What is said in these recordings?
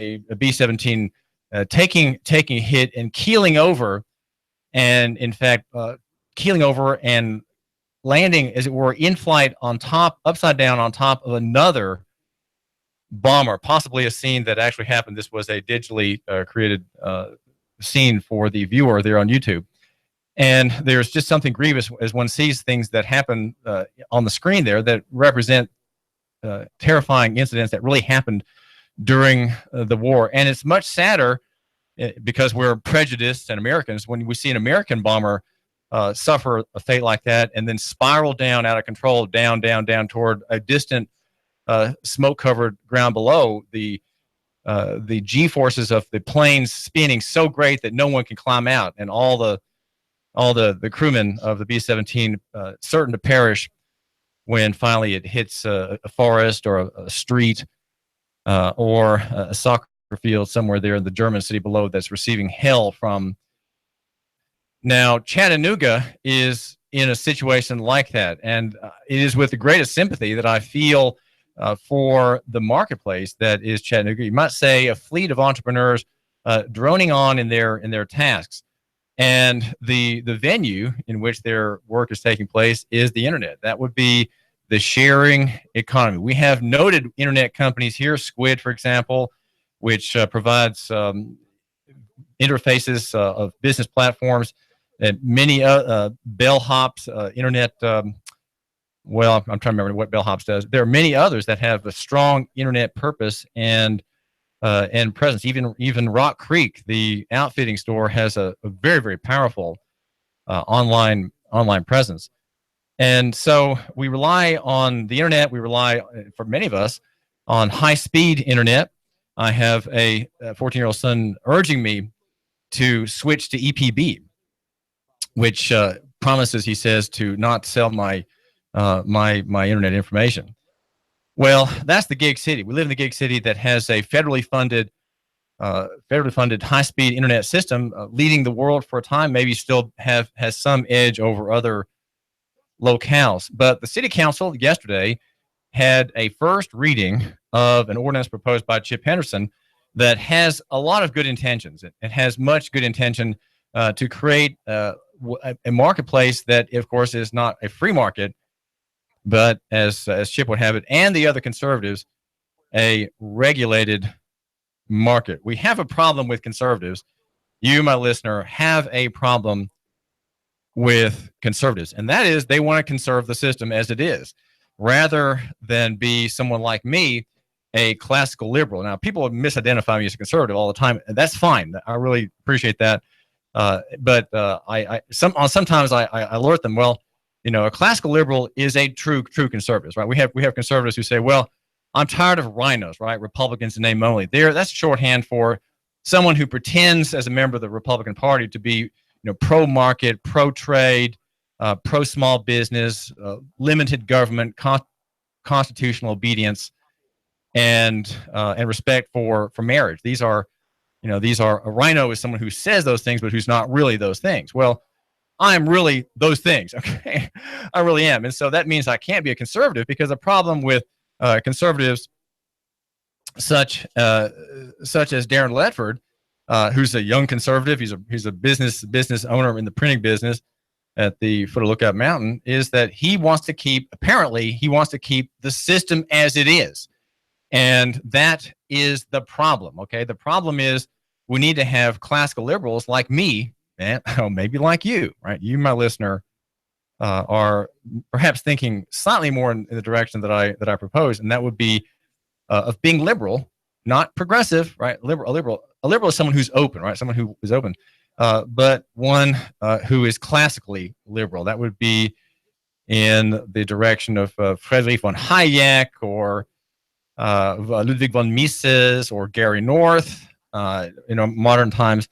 a B-17 taking a hit and keeling over, and in fact, keeling over and landing, as it were, in flight upside down on top of another bomber, possibly a scene that actually happened. This was a digitally created scene for the viewer there on YouTube. And there's just something grievous as one sees things that happen on the screen there that represent terrifying incidents that really happened during the war. And it's much sadder because we're prejudiced and Americans when we see an American bomber suffer a fate like that and then spiral down out of control, down toward a distant smoke-covered ground below. The G-forces of the planes spinning so great that no one can climb out, and all the crewmen of the B-17 certain to perish when finally it hits a forest or a street or a soccer field somewhere there in the German city below that's receiving hell from. Now, Chattanooga is in a situation like that, and it is with the greatest sympathy that I feel for the marketplace that is Chattanooga. You might say a fleet of entrepreneurs droning on in their tasks. And the venue in which their work is taking place is the internet. That would be the sharing economy. We have noted internet companies here, Squid, for example, which provides interfaces of business platforms, and many bellhop's internet. Well, I'm trying to remember what bellhops does. There are many others that have a strong internet purpose and presence. Even Rock Creek, the outfitting store, has a very, very powerful online presence. And so we rely on the internet. We rely, for many of us, on high-speed internet. I have a 14-year-old son urging me to switch to EPB, which promises, he says, to not sell my internet information. Well, that's the gig city. We live in the gig city that has a federally funded high-speed internet system, leading the world for a time. Maybe still has some edge over other locales. But the city council yesterday had a first reading of an ordinance proposed by Chip Henderson that has a lot of good intentions. It has much good intention to create a marketplace that, of course, is not a free market, but as Chip would have it, and the other conservatives, a regulated market. We have a problem with conservatives. You, my listener, have a problem with conservatives, and that is they want to conserve the system as it is, rather than be someone like me, a classical liberal. Now, people misidentify me as a conservative all the time, and that's fine. I really appreciate that. But sometimes I alert them, well, a classical liberal is a true conservative, right? We have conservatives who say, well, I'm tired of rhinos, right? Republicans in name only. That's shorthand for someone who pretends as a member of the Republican Party to be, pro-market, pro-trade, pro-small business, limited government, constitutional obedience, and respect for marriage. These are a rhino is someone who says those things, but who's not really those things. Well, I'm really those things, okay? I really am. And so that means I can't be a conservative, because the problem with conservatives such as Darren Ledford, who's a young conservative, he's a business owner in the printing business at the foot of Lookout Mountain, is that he wants to keep the system as it is. And that is the problem, okay? The problem is we need to have classical liberals like me, and maybe like you, right? You, my listener, are perhaps thinking slightly more in the direction that I propose, and that would be of being liberal, not progressive, right? A liberal is someone who's open, right? Someone who is open, but one who is classically liberal. That would be in the direction of Friedrich von Hayek or Ludwig von Mises or Gary North, modern times,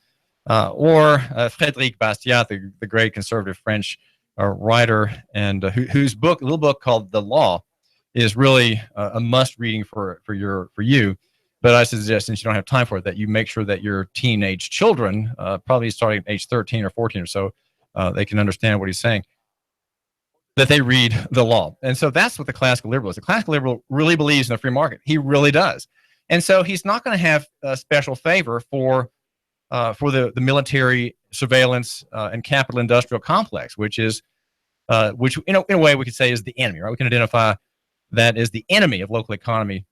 or Frédéric Bastiat, the great conservative French writer, and whose little book called The Law is really a must reading for you. But I suggest, since you don't have time for it, that you make sure that your teenage children, probably starting at age 13 or 14 or so, they can understand what he's saying, that they read The Law. And so that's what the classical liberal is. The classical liberal really believes in a free market. He really does. And so he's not going to have a special favor for the military surveillance and capital industrial complex, which which in a way we could say is the enemy, right? We can identify that as the enemy of local economy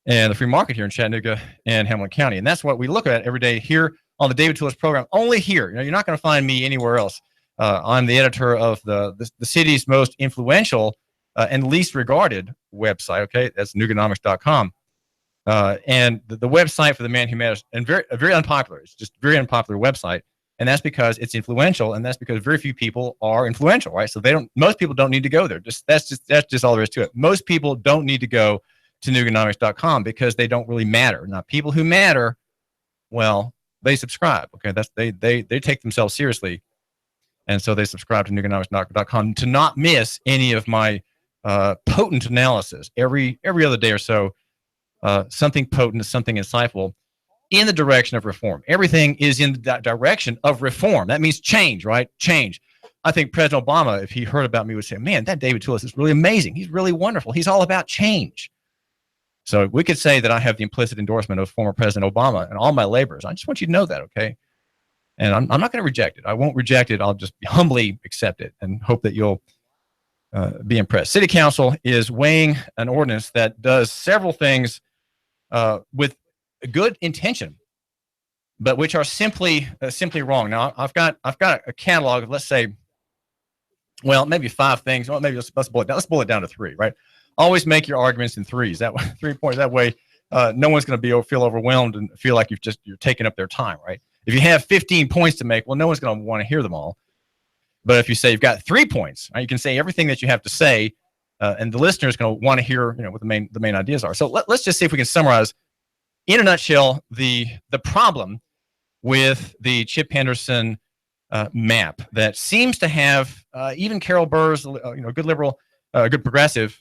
and the free market here in Chattanooga and Hamilton County. And that's what we look at every day here on the David Tulis program, only here. You're not going to find me anywhere else. I'm the editor of the city's most influential and least regarded website. Okay, that's Nooganomics.com. And the website for the man who matters, and very unpopular. It's just a very unpopular website, and that's because it's influential, and that's because very few people are influential, right? So most people don't need to go there. That's just all there is to it. Most people don't need to go to Nooganomics.com because they don't really matter. Now, people who matter, well, they subscribe. Okay, they take themselves seriously, and so they subscribe to Nooganomics.com to not miss any of my potent analysis every other day or so. Something potent, something insightful in the direction of reform. Everything is in the direction of reform. That means change, right? Change. I think President Obama, if he heard about me, would say, man, that David Tulis is really amazing. He's really wonderful. He's all about change. So we could say that I have the implicit endorsement of former President Obama and all my labors. I just want you to know that, okay? And I'm not going to reject it. I won't reject it. I'll just humbly accept it and hope that you'll be impressed. City Council is weighing an ordinance that does several things with good intention, but which are simply wrong. Now, I've got a catalog of, let's say, well, maybe 5 things. Well, maybe let's boil it down. Let's boil it down to 3, right? Always make your arguments in threes. That way, 3 points. That way, no one's going to feel overwhelmed and feel like you're taking up their time, right? If you have 15 points to make, well, no one's going to want to hear them all. But if you say you've got 3 points, right, you can say everything that you have to say, and the listener is going to want to hear, what the main ideas are. So let's just see if we can summarize, in a nutshell, the problem with the Chip Henderson map that seems to have even Carol Burr's, good liberal, good progressive,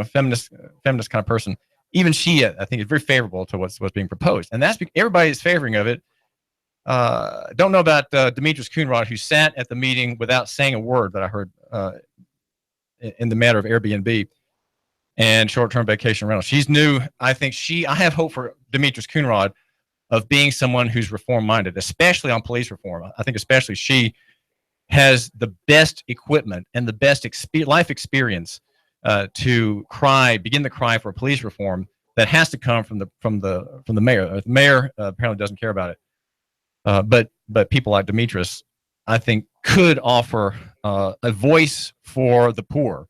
feminist kind of person. Even she, I think, is very favorable to what's being proposed, and that's everybody is favoring of it. Don't know about Demetrius Coonrod, who sat at the meeting without saying a word that I heard in the matter of Airbnb and short-term vacation rental. She's new. I have hope for Demetrius Coonrod of being someone who's reform-minded, especially on police reform. I think especially she has the best equipment and the best life experience to begin the cry for police reform that has to come from the mayor. The mayor apparently doesn't care about it, but people like Demetrius, I think, could offer a voice for the poor,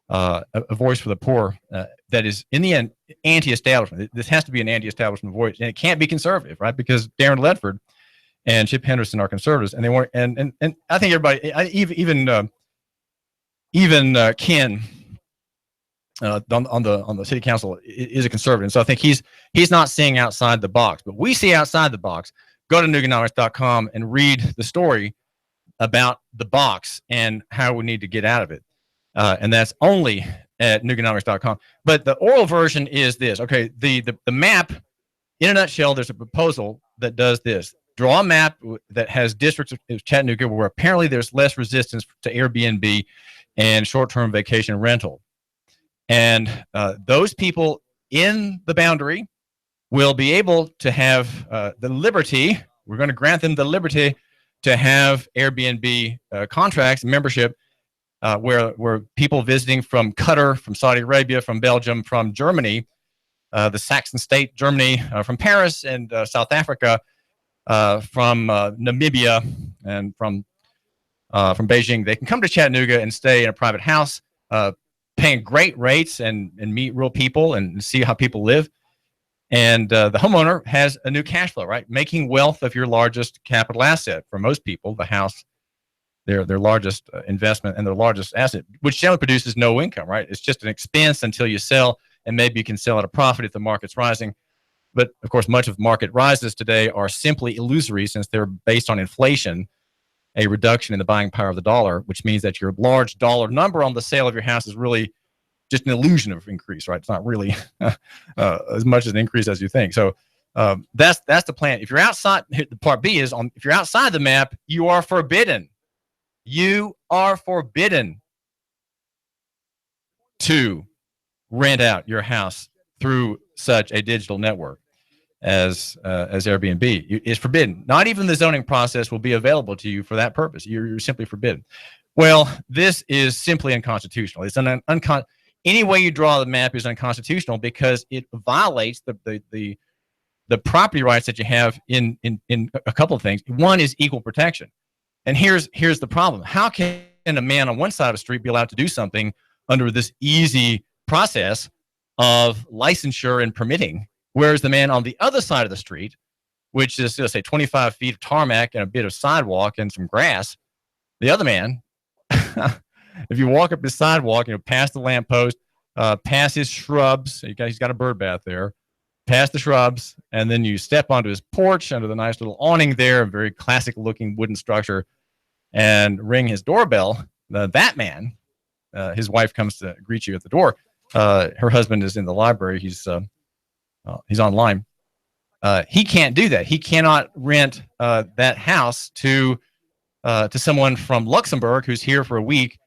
a voice for the poor that is, in the end, anti-establishment. This has to be an anti-establishment voice, and it can't be conservative, right? Because Darren Ledford and Chip Henderson are conservatives, and they want, and I think everybody, even Ken on the city council is a conservative. So I think he's not seeing outside the box, but we see outside the box. Go to Nooganomics.com and read the story about the box and how we need to get out of it. And that's only at Nooganomics.com. But the oral version is this. Okay, the map, in a nutshell, there's a proposal that does this. Draw a map that has districts of Chattanooga where apparently there's less resistance to Airbnb and short-term vacation rental. And those people in the boundary will be able to have the liberty, we're going to grant them the liberty to have Airbnb contracts, membership, where people visiting from Qatar, from Saudi Arabia, from Belgium, from Germany, the Saxon state, Germany, from Paris and South Africa, from Namibia, and from Beijing, they can come to Chattanooga and stay in a private house, paying great rates and meet real people and see how people live. And the homeowner has a new cash flow, right? Making wealth of your largest capital asset. For most people, the house, their largest investment and their largest asset, which generally produces no income, right? It's just an expense until you sell, and maybe you can sell at a profit if the market's rising. But of course, much of market rises today are simply illusory since they're based on inflation, a reduction in the buying power of the dollar, which means that your large dollar number on the sale of your house is really just an illusion of increase, right? It's not really as much as an increase as you think. So that's the plan. If you're outside, the part B is if you're outside the map, you are forbidden. You are forbidden to rent out your house through such a digital network as Airbnb. It's forbidden. Not even the zoning process will be available to you for that purpose. You're simply forbidden. Well, this is simply unconstitutional. It's any way you draw the map is unconstitutional because it violates the property rights that you have in a couple of things. One is equal protection. And here's the problem. How can a man on one side of the street be allowed to do something under this easy process of licensure and permitting, whereas the man on the other side of the street, which is, let's say, 25 feet of tarmac and a bit of sidewalk and some grass, the other man, if you walk up the sidewalk, past the lamppost, past his shrubs, he's got a bird bath there, past the shrubs, and then you step onto his porch under the nice little awning there, a very classic looking wooden structure, and ring his doorbell. That man, his wife comes to greet you at the door. Her husband is in the library. He's online. He can't do that. He cannot rent that house to someone from Luxembourg who's here for a week,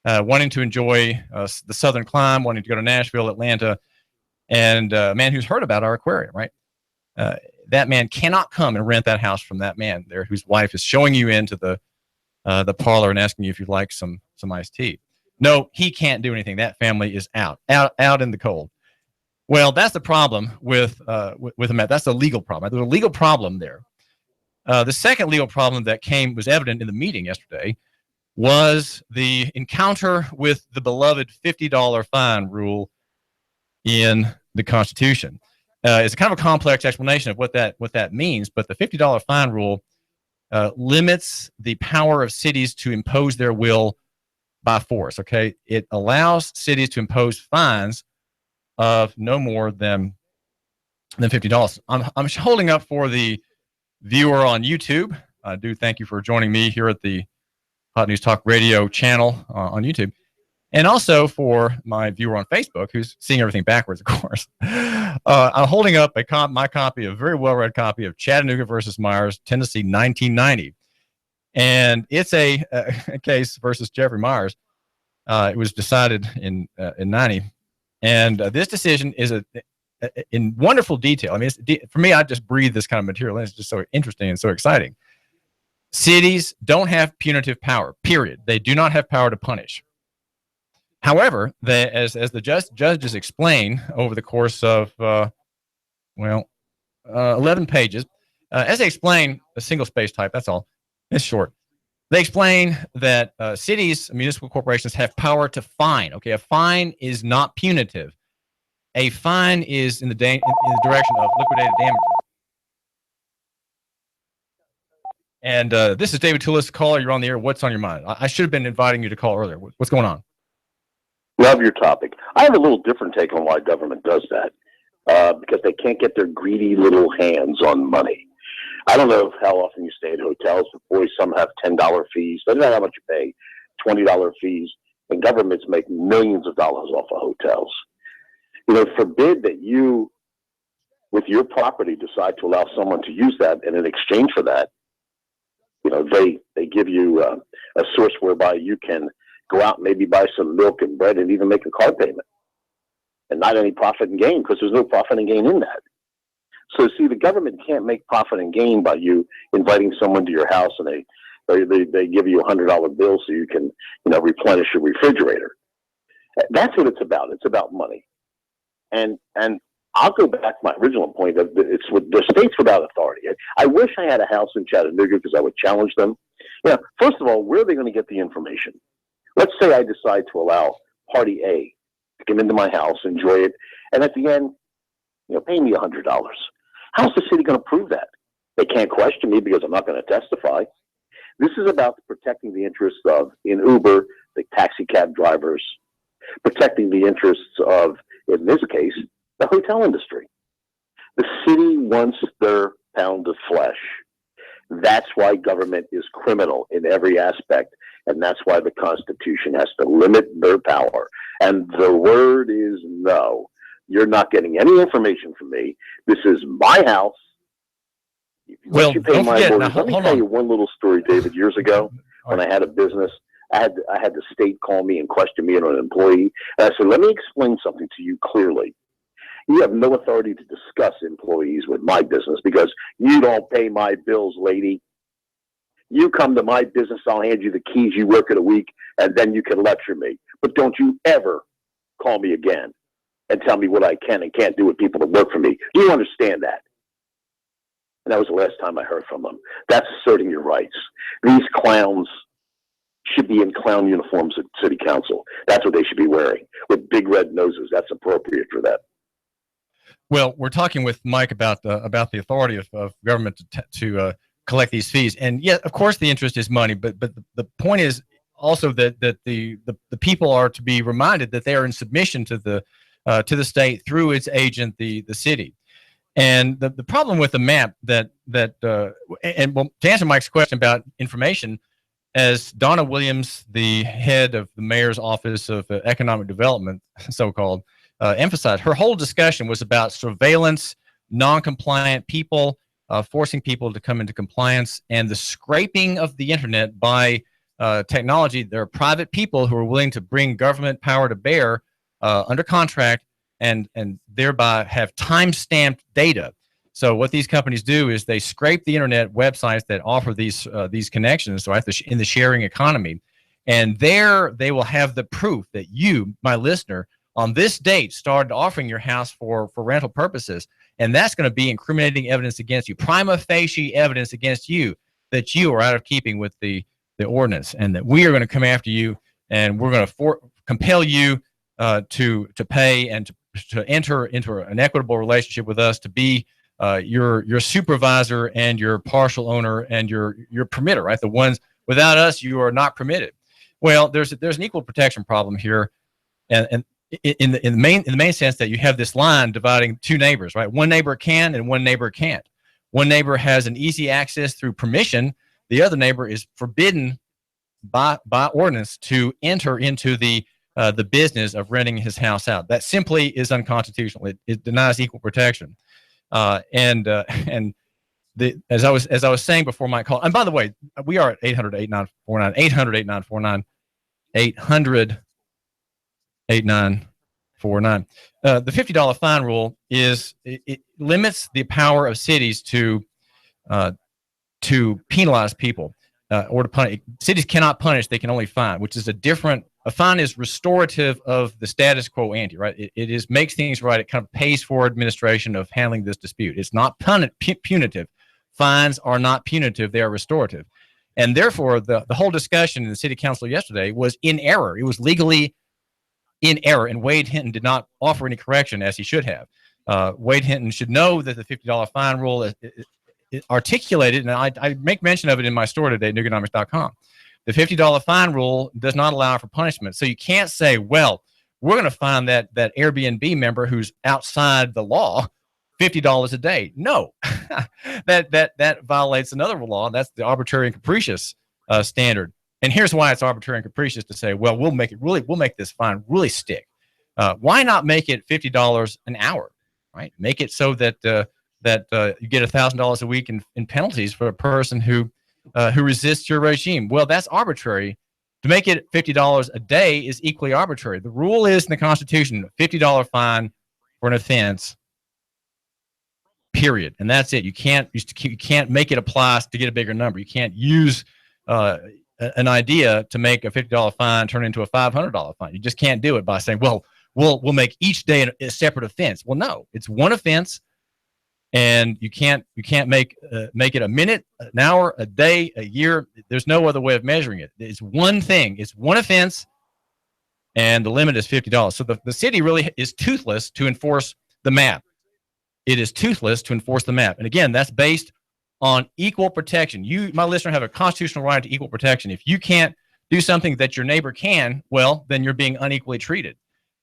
wanting to enjoy the southern climb, wanting to go to Nashville, Atlanta, and a man who's heard about our aquarium, right? That man cannot come and rent that house from that man there, whose wife is showing you into the parlor and asking you if you'd like some iced tea. No, he can't do anything. That family is out in the cold. Well, that's the problem with a map. That's the legal problem. There's a legal problem there. The second legal problem that was evident in the meeting yesterday was the encounter with the beloved $50 fine rule in the Constitution. It's kind of a complex explanation of what that means, but the $50 fine rule limits the power of cities to impose their will by force. Okay, it allows cities to impose fines of no more than $50. I'm holding up for the viewer on YouTube. I do thank you for joining me here at the Hot News Talk Radio channel on YouTube, and also for my viewer on Facebook who's seeing everything backwards, of course. I'm holding up my copy, a very well-read copy of Chattanooga versus Myers, Tennessee, 1990. And it's a case versus Jeffrey Myers. It was decided in 90. And this decision is in wonderful detail. I mean, for me, I just breathe this kind of material, and it's just so interesting and so exciting. Cities don't have punitive power, period. They do not have power to punish. However, as the judges explain over the course of, 11 pages, as they explain a single space type, that's all. It's short. They explain that cities, municipal corporations have power to fine. Okay, a fine is not punitive. A fine is in the direction of liquidated damages. And this is David Tulis, caller. You're on the air. What's on your mind? I should have been inviting you to call earlier. What's going on? Love your topic. I have a little different take on why government does that, because they can't get their greedy little hands on money. I don't know how often you stay at hotels, but boy, some have $10 fees. Doesn't matter how much you pay, $20 fees, and governments make millions of dollars off of hotels. Forbid that you, with your property, decide to allow someone to use that, and in exchange for that, they give you a source whereby you can go out and maybe buy some milk and bread and even make a car payment, and not any profit and gain, because there's no profit and gain in that. So, see, the government can't make profit and gain by you inviting someone to your house and they give you $100 bill so you can, replenish your refrigerator. That's what it's about. It's about money. And I'll go back to my original point that it's with the states without authority. I wish I had a house in Chattanooga because I would challenge them. First of all, where are they going to get the information? Let's say I decide to allow party A to come into my house, enjoy it, and at the end, pay me $100. How's the city going to prove that? They can't question me because I'm not going to testify. This is about protecting the interests of, in Uber, the taxi cab drivers, protecting the interests of, in this case, the hotel industry. The city wants their pound of flesh. That's why government is criminal in every aspect, and that's why the Constitution has to limit their power. And the word is no. You're not getting any information from me. This is my house. Well, you pay my orders. Let me tell you one little story, David. Years ago, when I had a business, I had the state call me and question me and an employee. And I said, let me explain something to you clearly. You have no authority to discuss employees with my business because you don't pay my bills, lady. You come to my business, I'll hand you the keys, you work it a week, and then you can lecture me. But don't you ever call me again and tell me what I can and can't do with people that work for me. Do you understand that? And that was the last time I heard from them. That's asserting your rights. These clowns should be in clown uniforms at city council. That's what they should be wearing, with big red noses. That's appropriate for that. Well, we're talking with Mike about the authority of government to collect these fees, and yeah, of course, the interest is money. But the point is also that the people are to be reminded that they are in submission to the state through its agent, the city. And the problem with the map and well, to answer Mike's question about information, as Donna Williams, the head of the mayor's office of economic development, so-called, emphasized, her whole discussion was about surveillance, non-compliant people, forcing people to come into compliance, and the scraping of the internet by technology. There are private people who are willing to bring government power to bear under contract and thereby have time-stamped data. So what these companies do is they scrape the internet websites that offer these connections, so in the sharing economy, and there they will have the proof that you, my listener, on this date started offering your house for rental purposes, and that's going to be incriminating evidence against you, prima facie evidence against you that you are out of keeping with the ordinance, and that we are going to come after you, and we're going to compel you to pay and to enter into an equitable relationship with us, to be your supervisor and your partial owner and your permitter, right? The ones without us, you are not permitted. Well, there's an equal protection problem here, and in the main sense that you have this line dividing two neighbors, right? One neighbor can and one neighbor can't. One neighbor has an easy access through permission. The other neighbor is forbidden by ordinance to enter into the business of renting his house out. That simply is unconstitutional. It denies equal protection. As I was saying before my call, and by the way, we are at 800-8949, 800-8949, 800-8949. The $50 fine rule it limits the power of cities to penalize people or to punish. Cities cannot punish; they can only fine, which is a fine is restorative of the status quo ante, right? It makes things right. It kind of pays for administration of handling this dispute. It's not punitive. Fines are not punitive. They are restorative. And therefore, the whole discussion in the city council yesterday was in error. It was legally in error, and Wade Hinton did not offer any correction as he should have. Wade Hinton should know that the $50 fine rule is articulated, and I make mention of it in my story today, Nooganomics.com. The $50 fine rule does not allow for punishment. So you can't say, well, we're going to fine that Airbnb member who's outside the law $50 a day. No, that violates another law. That's the arbitrary and capricious standard. And here's why it's arbitrary and capricious to say, well, we'll make this fine really stick. Why not make it $50 an hour, right? Make it so that you get $1,000 a week in penalties for a person who resists your regime. Well, that's arbitrary. To make it $50 a day is equally arbitrary. The rule is in the Constitution, $50 fine for an offense, period. And that's it. You can't make it apply to get a bigger number. You can't use an idea to make a $50 fine turn into a $500 fine. You just can't do it by saying, well, we'll make each day a separate offense. Well, no, it's one offense. And you can't make it a minute, an hour, a day, a year. There's no other way of measuring it. It's one thing. It's one offense, and the limit is $50. So the city really is toothless to enforce the map. It is toothless to enforce the map. And again, that's based on equal protection. You, my listener, have a constitutional right to equal protection. If you can't do something that your neighbor can, well, then you're being unequally treated.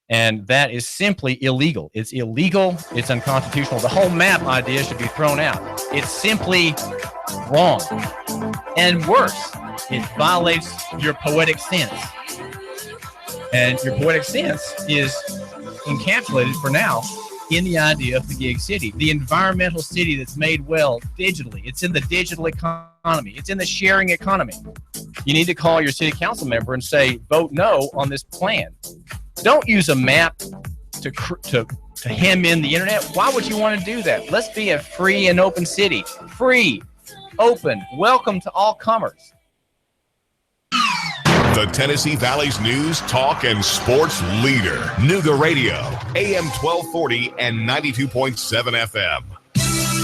And that is simply illegal. It's illegal. It's unconstitutional. The whole map idea should be thrown out. It's simply wrong. And worse, it violates your poetic sense. And your poetic sense is encapsulated for now in the idea of the gig city, the environmental city that's made well digitally. It's in the digital economy. It's in the sharing economy. You need to call your city council member and say, vote no on this plan. Don't use a map to to hem in the internet. Why would you want to do that? Let's be a free and open city. Free, open, welcome to all comers. The Tennessee Valley's news, talk, and sports leader. Nooga Radio, AM 1240 and 92.7 FM.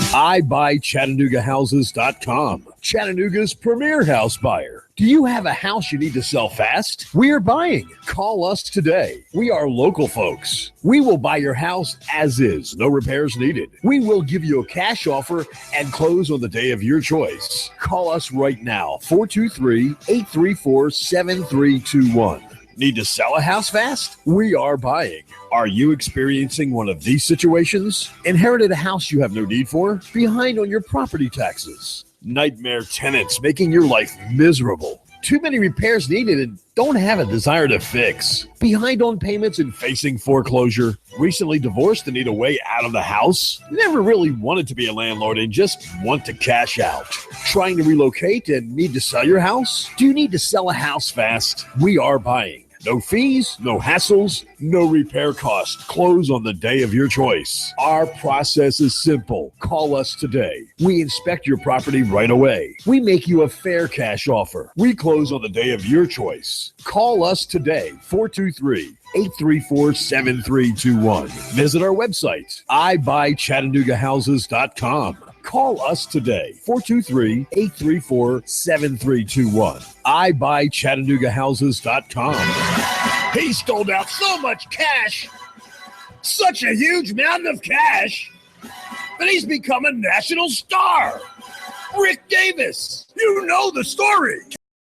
iBuyChattanoogaHouses.com, Chattanooga's premier house buyer. Do you have a house you need to sell fast? We are buying. Call us today. We are local folks. We will buy your house as is, no repairs needed. We will give you a cash offer and close on the day of your choice. Call us right now, 423-834-7321. Need to sell a house fast? We are buying. Are you experiencing one of these situations? Inherited a house you have no need for? Behind on your property taxes? Nightmare tenants making your life miserable? Too many repairs needed and don't have a desire to fix? Behind on payments and facing foreclosure? Recently divorced and need a way out of the house? Never really wanted to be a landlord and just want to cash out? Trying to relocate and need to sell your house? Do you need to sell a house fast? We are buying. No fees, no hassles, no repair costs. Close on the day of your choice. Our process is simple. Call us today. We inspect your property right away. We make you a fair cash offer. We close on the day of your choice. Call us today, 423-834-7321. Visit our website, iBuyChattanoogaHouses.com. Call us today, 423-834-7321. iBuyChattanoogaHouses.com. He stole out so much cash, such a huge mountain of cash, that he's become a national star. Rick Davis, you know the story.